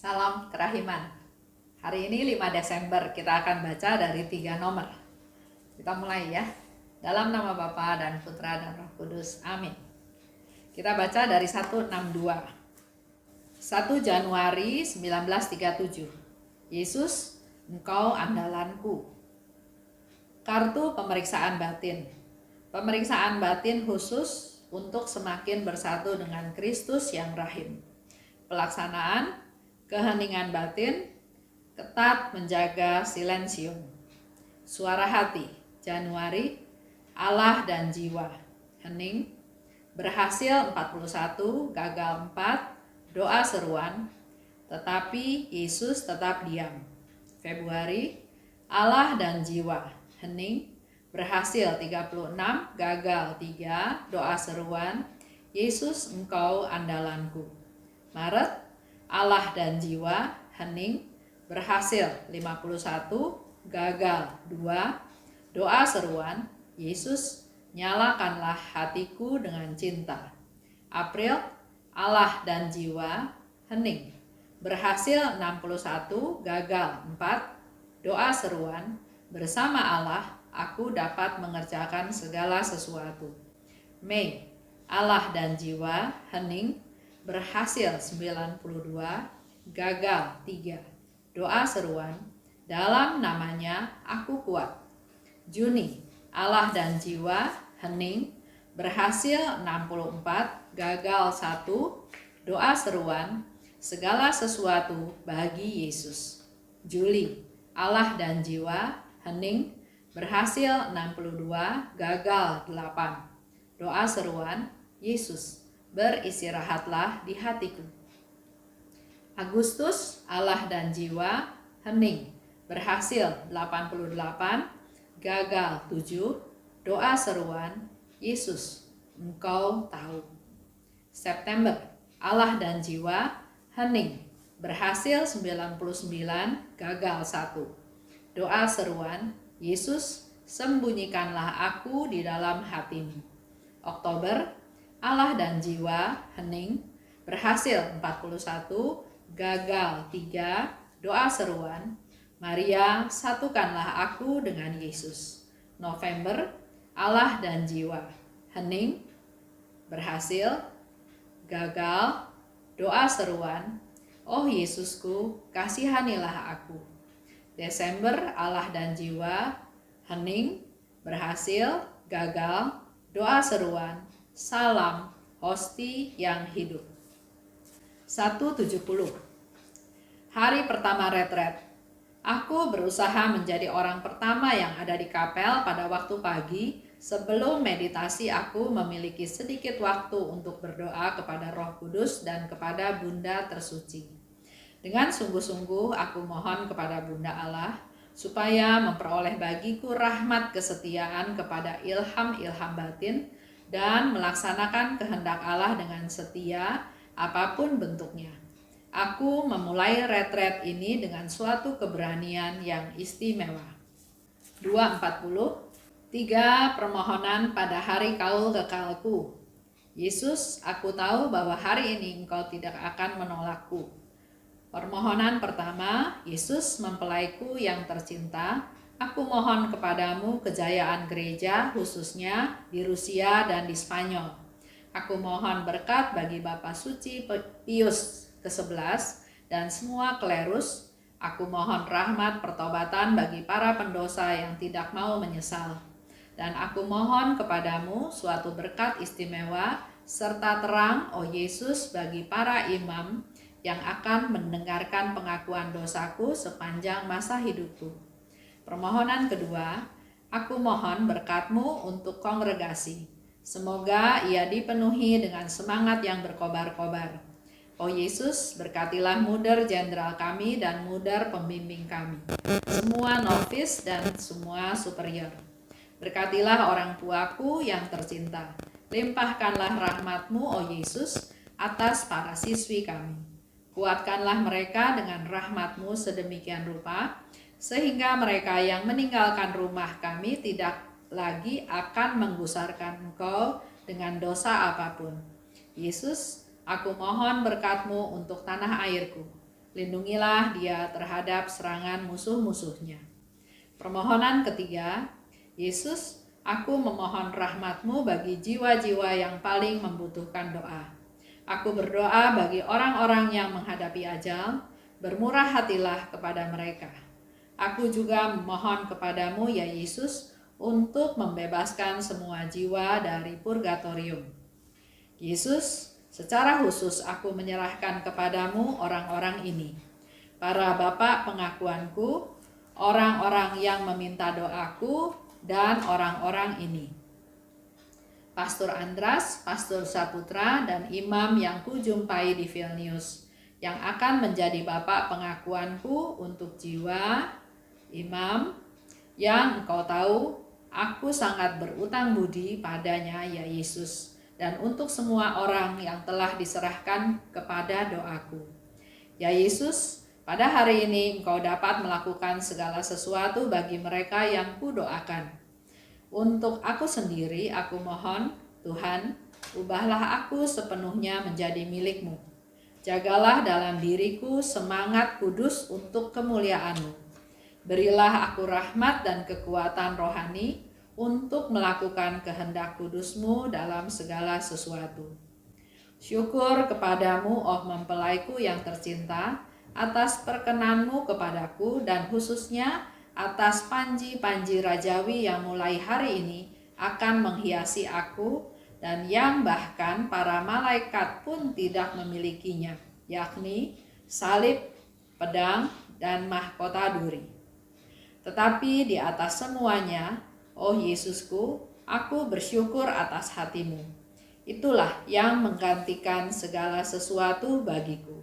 Salam kerahiman. Hari ini 5 Desember kita akan baca dari 3 nomor. Kita mulai ya. Dalam nama Bapa dan Putra dan Roh Kudus. Amin. Kita baca dari 162. 1 Januari 1937. Yesus, Engkau andalanku. Kartu pemeriksaan batin. Pemeriksaan batin khusus untuk semakin bersatu dengan Kristus yang rahim. Pelaksanaan keheningan batin, ketat menjaga silensium. Suara hati, Januari, Allah dan jiwa. Hening, berhasil 41, gagal 4, doa seruan, tetapi Yesus tetap diam. Februari, Allah dan jiwa. Hening, berhasil 36, gagal 3, doa seruan, Yesus Engkau andalanku. Maret, Allah dan jiwa. Hening, berhasil 51, gagal 2, doa seruan, Yesus nyalakanlah hatiku dengan cinta. April, Allah dan jiwa. Hening, berhasil 61, gagal 4, doa seruan, bersama Allah aku dapat mengerjakan segala sesuatu. Mei, Allah dan jiwa. Hening, berhasil 92, gagal 3, doa seruan, dalam namanya aku kuat. Juni, Allah dan jiwa. Hening, berhasil 64, gagal 1, doa seruan, segala sesuatu bagi Yesus. Juli, Allah dan jiwa. Hening, berhasil 62, gagal 8, doa seruan, Yesus beristirahatlah di hatiku. Agustus, Allah dan jiwa. Hening, berhasil 88, gagal 7, doa seruan, Yesus Engkau tahu. September, Allah dan jiwa. Hening, berhasil 99, gagal 1, doa seruan, Yesus sembunyikanlah aku di dalam hatimu. Oktober, Allah dan jiwa. Hening, berhasil 41, gagal 3, doa seruan, Maria satukanlah aku dengan Yesus. November, Allah dan jiwa. Hening, berhasil, gagal, doa seruan, oh Yesusku kasihanilah aku. Desember, Allah dan jiwa. Hening, berhasil, gagal, doa seruan, salam hosti yang hidup. 170. Hari pertama retret. Aku berusaha menjadi orang pertama yang ada di kapel pada waktu pagi. Sebelum meditasi aku memiliki sedikit waktu untuk berdoa kepada Roh Kudus dan kepada Bunda Tersuci. Dengan sungguh-sungguh aku mohon kepada Bunda Allah supaya memperoleh bagiku rahmat kesetiaan kepada ilham-ilham batin dan melaksanakan kehendak Allah dengan setia apapun bentuknya. Aku memulai retret ini dengan suatu keberanian yang istimewa. 240. 3 permohonan pada hari kaul kekalku. Yesus, aku tahu bahwa hari ini Engkau tidak akan menolakku. Permohonan pertama, Yesus mempelaiku yang tercinta, aku mohon kepadamu kejayaan gereja khususnya di Rusia dan di Spanyol. Aku mohon berkat bagi Bapa Suci Pius ke-11 dan semua klerus. Aku mohon rahmat pertobatan bagi para pendosa yang tidak mau menyesal. Dan aku mohon kepadamu suatu berkat istimewa serta terang, oh Yesus, bagi para imam yang akan mendengarkan pengakuan dosaku sepanjang masa hidupku. Permohonan kedua, aku mohon berkat-Mu untuk kongregasi. Semoga ia dipenuhi dengan semangat yang berkobar-kobar. Oh Yesus, berkatilah muder jenderal kami dan muder pembimbing kami, semua novis dan semua superior. Berkatilah orang tuaku yang tercinta. Limpahkanlah rahmat-Mu, oh Yesus, atas para siswi kami. Kuatkanlah mereka dengan rahmat-Mu sedemikian rupa, sehingga mereka yang meninggalkan rumah kami tidak lagi akan menggusarkan Engkau dengan dosa apapun. Yesus, aku mohon berkat-Mu untuk tanah airku. Lindungilah dia terhadap serangan musuh-musuhnya. Permohonan ketiga, Yesus, aku memohon rahmat-Mu bagi jiwa-jiwa yang paling membutuhkan doa. Aku berdoa bagi orang-orang yang menghadapi ajal, bermurah hatilah kepada mereka. Aku juga memohon kepadamu ya Yesus untuk membebaskan semua jiwa dari purgatorium. Yesus, secara khusus aku menyerahkan kepadamu orang-orang ini, para bapak pengakuanku, orang-orang yang meminta doaku, dan orang-orang ini. Pastor Andras, Pastor Saputra, dan imam yang kujumpai di Vilnius, yang akan menjadi bapak pengakuanku untuk jiwa, imam, yang engkau tahu, aku sangat berutang budi padanya ya Yesus, dan untuk semua orang yang telah diserahkan kepada doaku. Ya Yesus, pada hari ini engkau dapat melakukan segala sesuatu bagi mereka yang kudoakan. Untuk aku sendiri, aku mohon, Tuhan, ubahlah aku sepenuhnya menjadi milik-Mu. Jagalah dalam diriku semangat kudus untuk kemuliaan-Mu. Berilah aku rahmat dan kekuatan rohani untuk melakukan kehendak kudus-Mu dalam segala sesuatu. Syukur kepadamu, oh mempelaiku yang tercinta, atas perkenan-Mu kepadaku dan khususnya atas panji-panji rajawi yang mulai hari ini akan menghiasi aku dan yang bahkan para malaikat pun tidak memilikinya, yakni salib, pedang, dan mahkota duri. Tetapi di atas semuanya, oh Yesusku, aku bersyukur atas hati-Mu. Itulah yang menggantikan segala sesuatu bagiku.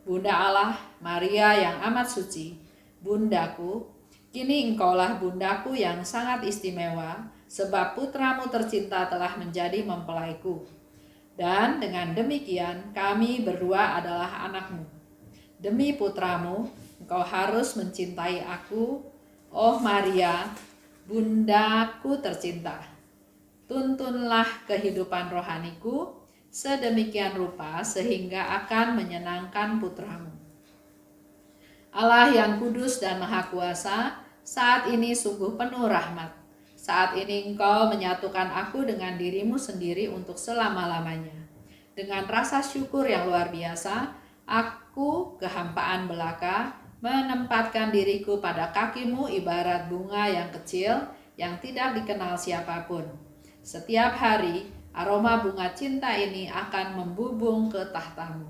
Bunda Allah, Maria yang amat suci, Bundaku, kini engkaulah bundaku yang sangat istimewa, sebab putramu tercinta telah menjadi mempelaiku. Dan dengan demikian kami berdua adalah anakmu. Demi putramu, engkau harus mencintai aku, oh Maria, bundaku tercinta. Tuntunlah kehidupan rohaniku sedemikian rupa sehingga akan menyenangkan putramu. Allah yang kudus dan maha kuasa, saat ini sungguh penuh rahmat. Saat ini engkau menyatukan aku dengan dirimu sendiri untuk selama-lamanya. Dengan rasa syukur yang luar biasa, aku kehampaan belaka, menempatkan diriku pada kakimu ibarat bunga yang kecil yang tidak dikenal siapapun. Setiap hari, aroma bunga cinta ini akan membubung ke tahtamu.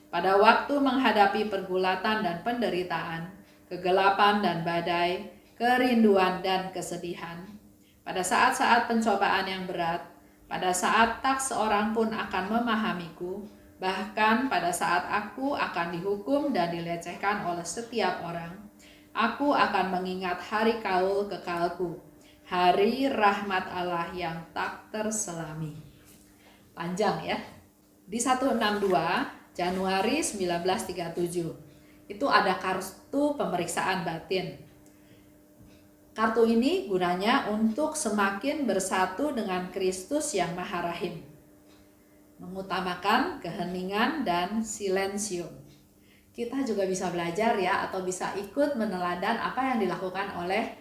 Pada waktu menghadapi pergulatan dan penderitaan, kegelapan dan badai, kerinduan dan kesedihan, pada saat-saat pencobaan yang berat, pada saat tak seorang pun akan memahamiku, bahkan pada saat aku akan dihukum dan dilecehkan oleh setiap orang, aku akan mengingat hari kaul kekalku, hari rahmat Allah yang tak terselami. Panjang ya. Di 162 Januari 1937 itu ada kartu pemeriksaan batin. Kartu ini gunanya untuk semakin bersatu dengan Kristus yang Maha Rahim, mengutamakan keheningan dan silensium. Kita juga bisa belajar ya, atau bisa ikut meneladan apa yang dilakukan oleh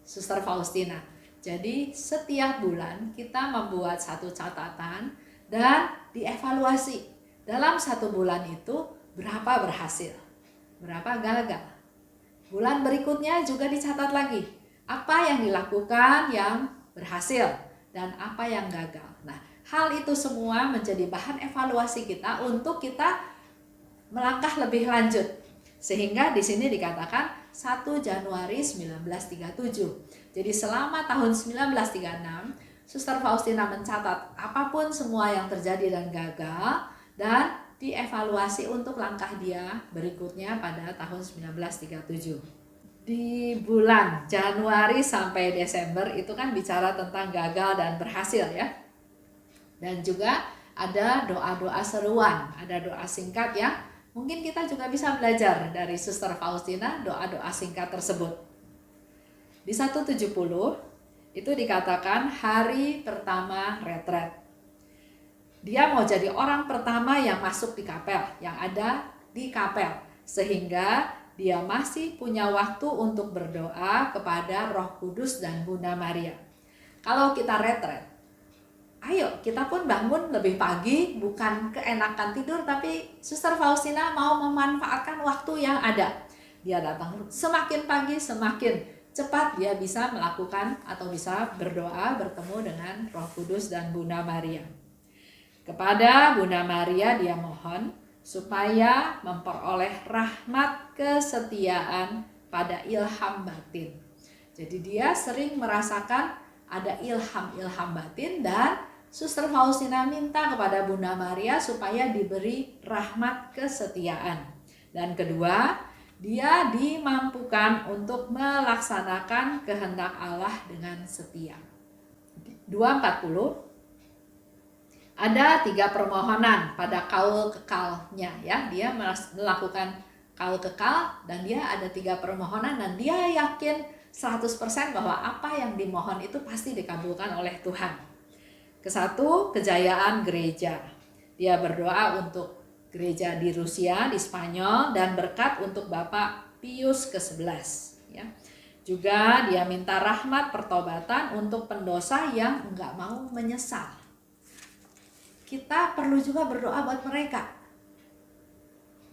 Suster Faustina. Jadi setiap bulan kita membuat satu catatan dan dievaluasi. Dalam satu bulan itu berapa berhasil, berapa gagal. Bulan berikutnya juga dicatat lagi. Apa yang dilakukan yang berhasil dan apa yang gagal. Nah, hal itu semua menjadi bahan evaluasi kita untuk kita melangkah lebih lanjut. Sehingga di sini dikatakan 1 Januari 1937. Jadi selama tahun 1936, Suster Faustina mencatat apapun semua yang terjadi dan gagal, dan dievaluasi untuk langkah dia berikutnya pada tahun 1937. Di bulan Januari sampai Desember itu kan bicara tentang gagal dan berhasil ya. Dan juga ada doa-doa seruan, ada doa singkat ya. Mungkin kita juga bisa belajar dari Suster Faustina doa-doa singkat tersebut. Di 170 itu dikatakan hari pertama retret. Dia mau jadi orang pertama yang masuk di kapel, yang ada di kapel. sehingga dia masih punya waktu untuk berdoa kepada Roh Kudus dan Bunda Maria. Kalau kita retret, ayo kita pun bangun lebih pagi, bukan keenakan tidur, tapi Suster Faustina mau memanfaatkan waktu yang ada. Dia datang semakin pagi, semakin cepat dia bisa melakukan atau bisa berdoa bertemu dengan Roh Kudus dan Bunda Maria. Kepada Bunda Maria dia mohon supaya memperoleh rahmat kesetiaan pada ilham batin. Jadi dia sering merasakan ada ilham batin, dan Suster Faustina minta kepada Bunda Maria supaya diberi rahmat kesetiaan. Dan kedua, dia dimampukan untuk melaksanakan kehendak Allah dengan setia. 240 ada 3 permohonan pada kaul kekalnya ya. Dia melakukan kaul kekal dan dia ada 3 permohonan, dan dia yakin 100% bahwa apa yang dimohon itu pasti dikabulkan oleh Tuhan. Kesatu, kejayaan gereja. Dia berdoa untuk gereja di Rusia, di Spanyol, dan berkat untuk Bapak Pius ke-11 ya. Juga dia minta rahmat pertobatan untuk pendosa yang enggak mau menyesal. Kita perlu juga berdoa buat mereka.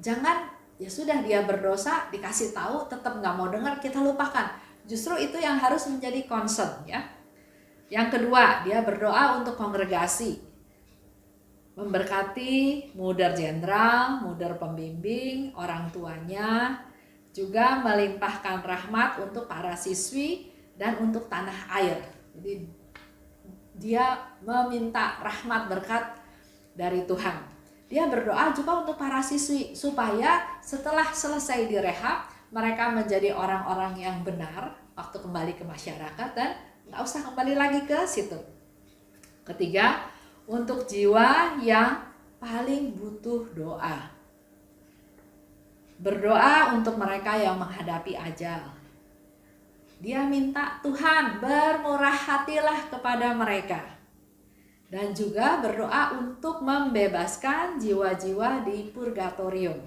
Jangan ya sudah dia berdosa, dikasih tahu tetap enggak mau dengar, kita lupakan. Justru itu yang harus menjadi concern ya. Yang kedua, dia berdoa untuk kongregasi, memberkati muder jenderal, muder pembimbing, orang tuanya, juga melimpahkan rahmat untuk para siswi dan untuk tanah air. Jadi dia meminta rahmat berkat dari Tuhan. Dia berdoa juga untuk para siswi supaya setelah selesai direhab, mereka menjadi orang-orang yang benar waktu kembali ke masyarakat dan nggak usah kembali lagi ke situ. Ketiga, untuk jiwa yang paling butuh doa. Berdoa untuk mereka yang menghadapi ajal. Dia minta Tuhan bermurah hatilah kepada mereka. Dan juga berdoa untuk membebaskan jiwa-jiwa di purgatorium.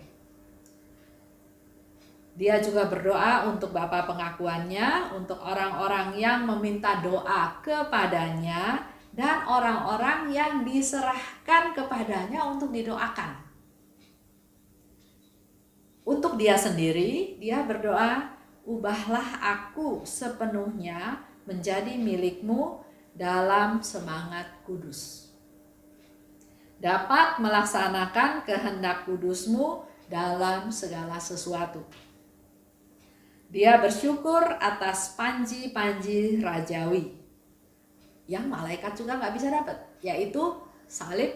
Dia juga berdoa untuk Bapa pengakuannya, untuk orang-orang yang meminta doa kepadanya, dan orang-orang yang diserahkan kepadanya untuk didoakan. Untuk dia sendiri, dia berdoa, ubahlah aku sepenuhnya menjadi milikmu dalam semangat kudus. Dapat melaksanakan kehendak kudusmu dalam segala sesuatu. Dia bersyukur atas panji-panji rajawi yang malaikat juga nggak bisa dapat, yaitu salib,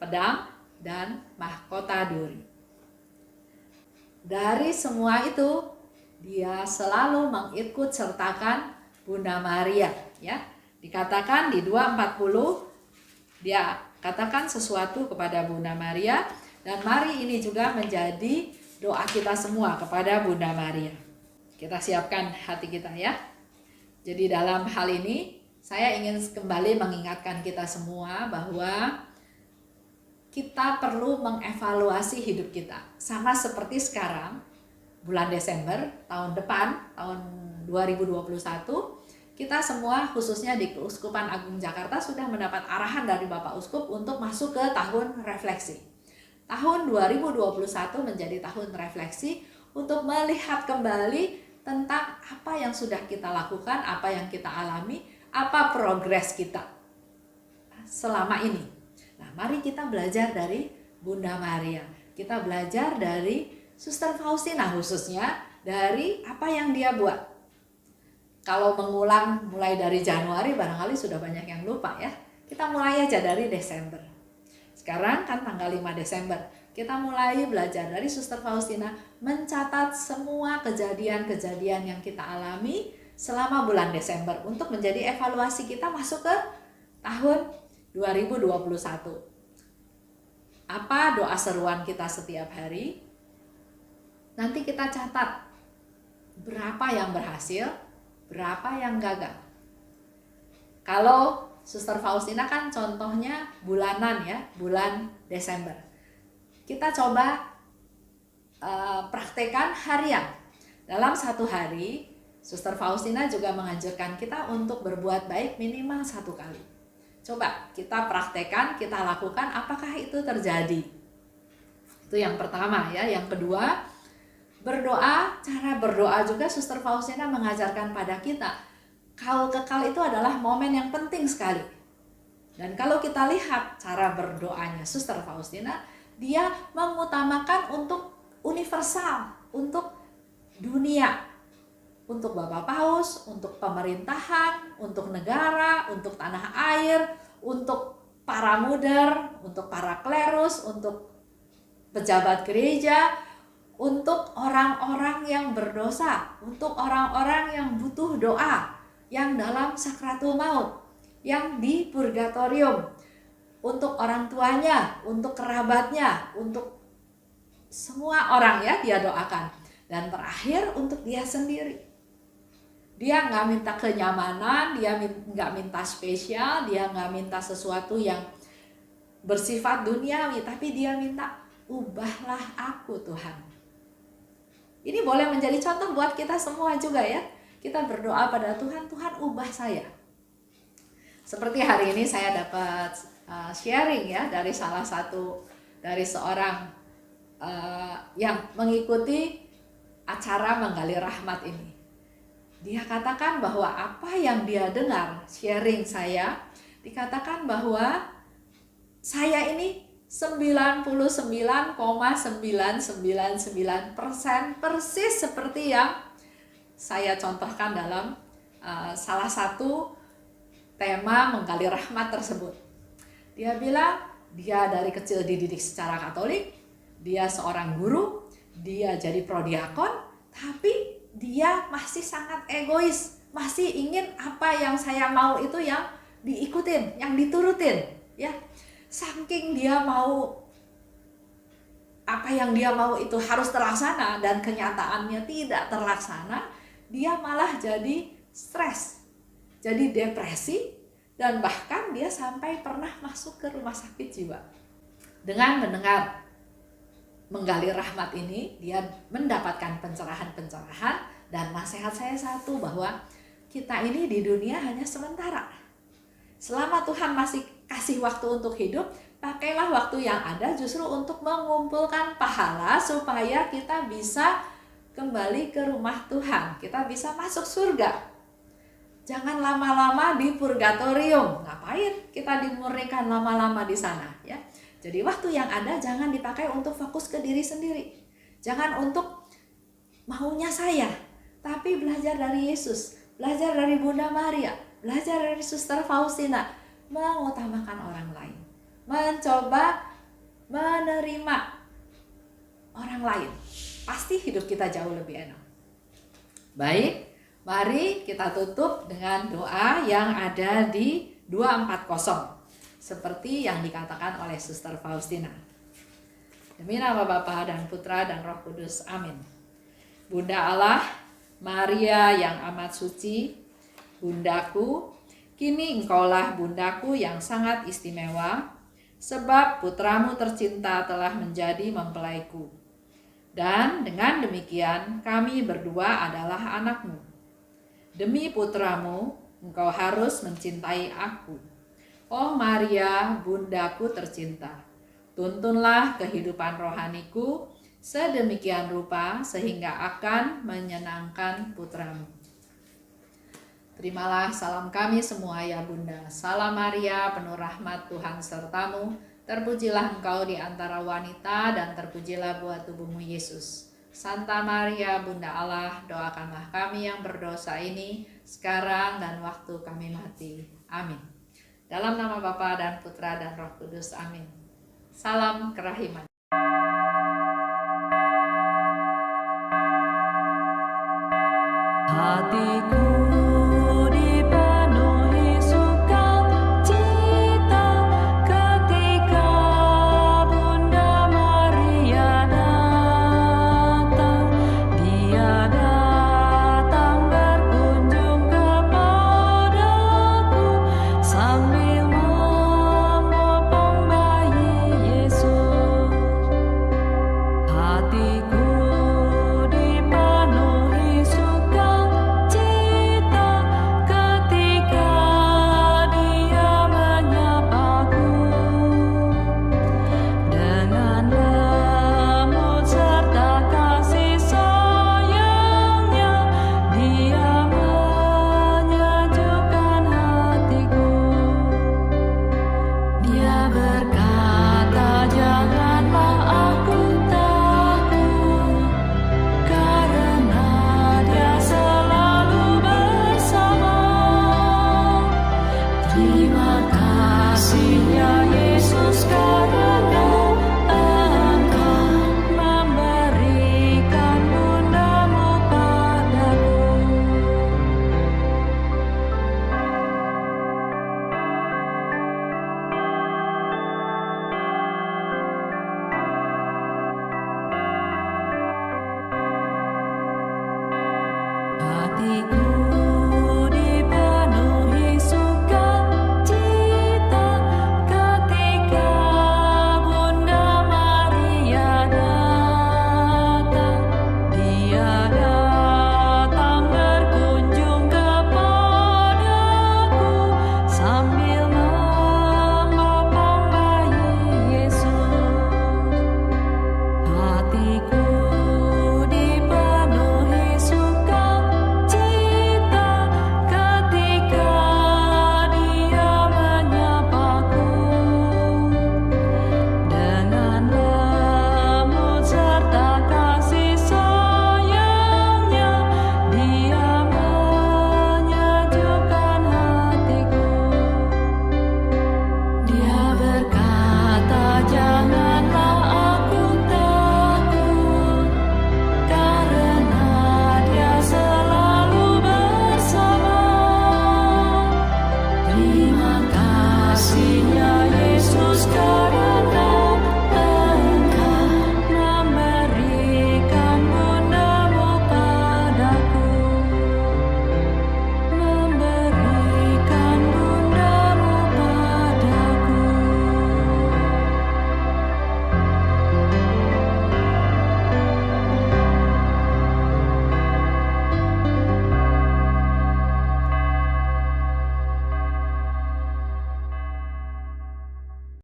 pedang, dan mahkota duri. Dari semua itu, dia selalu mengikut sertakan Bunda Maria. Ya, dikatakan di 240, dia katakan sesuatu kepada Bunda Maria, dan mari ini juga menjadi doa kita semua kepada Bunda Maria. Kita siapkan hati kita ya. Jadi dalam hal ini, saya ingin kembali mengingatkan kita semua bahwa kita perlu mengevaluasi hidup kita. Sama seperti sekarang, bulan Desember, tahun depan, tahun 2021, kita semua khususnya di Keuskupan Agung Jakarta sudah mendapat arahan dari Bapak Uskup untuk masuk ke tahun refleksi. Tahun 2021 menjadi tahun refleksi untuk melihat kembali tentang apa yang sudah kita lakukan, apa yang kita alami, apa progres kita selama ini. Nah, mari kita belajar dari Bunda Maria. Kita belajar dari Suster Faustina khususnya, dari apa yang dia buat. Kalau mengulang mulai dari Januari barangkali sudah banyak yang lupa ya. Kita mulai aja dari Desember. Sekarang kan tanggal 5 Desember. Kita mulai belajar dari Suster Faustina, mencatat semua kejadian-kejadian yang kita alami selama bulan Desember untuk menjadi evaluasi kita masuk ke tahun 2021. Apa doa seruan kita setiap hari? Nanti kita catat berapa yang berhasil, berapa yang gagal. Kalau Suster Faustina kan contohnya bulanan ya, bulan Desember. Kita coba praktekan harian. Dalam satu hari, Suster Faustina juga menganjurkan kita untuk berbuat baik minimal 1 kali. Coba kita praktekan, kita lakukan, apakah itu terjadi? Itu yang pertama ya. Yang kedua, berdoa. Cara berdoa juga Suster Faustina mengajarkan pada kita. Kaul kekal itu adalah momen yang penting sekali. Dan kalau kita lihat cara berdoanya Suster Faustina, dia mengutamakan untuk universal, untuk dunia, untuk Bapak Paus, untuk pemerintahan, untuk negara, untuk tanah air, untuk para muder, untuk para klerus, untuk pejabat gereja, untuk orang-orang yang berdosa, untuk orang-orang yang butuh doa, yang dalam sakratul maut, yang di purgatorium, untuk orang tuanya, untuk kerabatnya, untuk semua orang ya dia doakan. Dan terakhir untuk dia sendiri. Dia nggak minta kenyamanan, dia nggak minta spesial, dia nggak minta sesuatu yang bersifat duniawi, tapi dia minta, ubahlah aku Tuhan. Ini boleh menjadi contoh buat kita semua juga ya. Kita berdoa pada Tuhan, Tuhan ubah saya. Seperti hari ini saya dapat sharing ya dari salah satu, dari seorang yang mengikuti acara menggali rahmat ini. Dia katakan bahwa apa yang dia dengar sharing saya, dikatakan bahwa saya ini 99,999% persis seperti yang saya contohkan dalam salah satu tema menggali rahmat tersebut. Dia bilang dia dari kecil dididik secara Katolik, dia seorang guru, dia jadi prodiakon, tapi dia masih sangat egois, masih ingin apa yang saya mau itu yang diikutin, yang diturutin, ya. Saking dia mau apa yang dia mau itu harus terlaksana dan kenyataannya tidak terlaksana, dia malah jadi stres, jadi depresi, dan bahkan dia sampai pernah masuk ke rumah sakit jiwa. Dengan mendengar menggali rahmat ini, dia mendapatkan pencerahan-pencerahan, dan nasihat saya satu, bahwa kita ini di dunia hanya sementara. Selama Tuhan masih kasih waktu untuk hidup, pakailah waktu yang ada justru untuk mengumpulkan pahala supaya kita bisa kembali ke rumah Tuhan, kita bisa masuk surga. Jangan lama-lama di purgatorium. Ngapain kita dimurnikan lama-lama di sana ya? Jadi waktu yang ada jangan dipakai untuk fokus ke diri sendiri. Jangan untuk maunya saya, tapi belajar dari Yesus, belajar dari Bunda Maria, belajar dari Suster Faustina, mengutamakan orang lain, mencoba menerima orang lain. Pasti hidup kita jauh lebih enak. Baik, mari kita tutup dengan doa yang ada di 240. Seperti yang dikatakan oleh Suster Faustina. Demi nama Bapa dan Putra dan Roh Kudus. Amin. Bunda Allah, Maria yang amat suci, Bundaku, kini Engkaulah Bundaku yang sangat istimewa, sebab putramu tercinta telah menjadi mempelaiku. Dan dengan demikian kami berdua adalah anakmu. Demi putramu, Engkau harus mencintai aku. Oh Maria, Bundaku tercinta, tuntunlah kehidupan rohaniku sedemikian rupa sehingga akan menyenangkan putramu. Terimalah salam kami semua ya Bunda. Salam Maria, penuh rahmat Tuhan sertamu. Terpujilah engkau di antara wanita dan terpujilah buah tubuhmu Yesus. Santa Maria, Bunda Allah, doakanlah kami yang berdosa ini sekarang dan waktu kami mati. Amin. Dalam nama Bapa dan Putra dan Roh Kudus. Amin. Salam kerahiman. Hatiku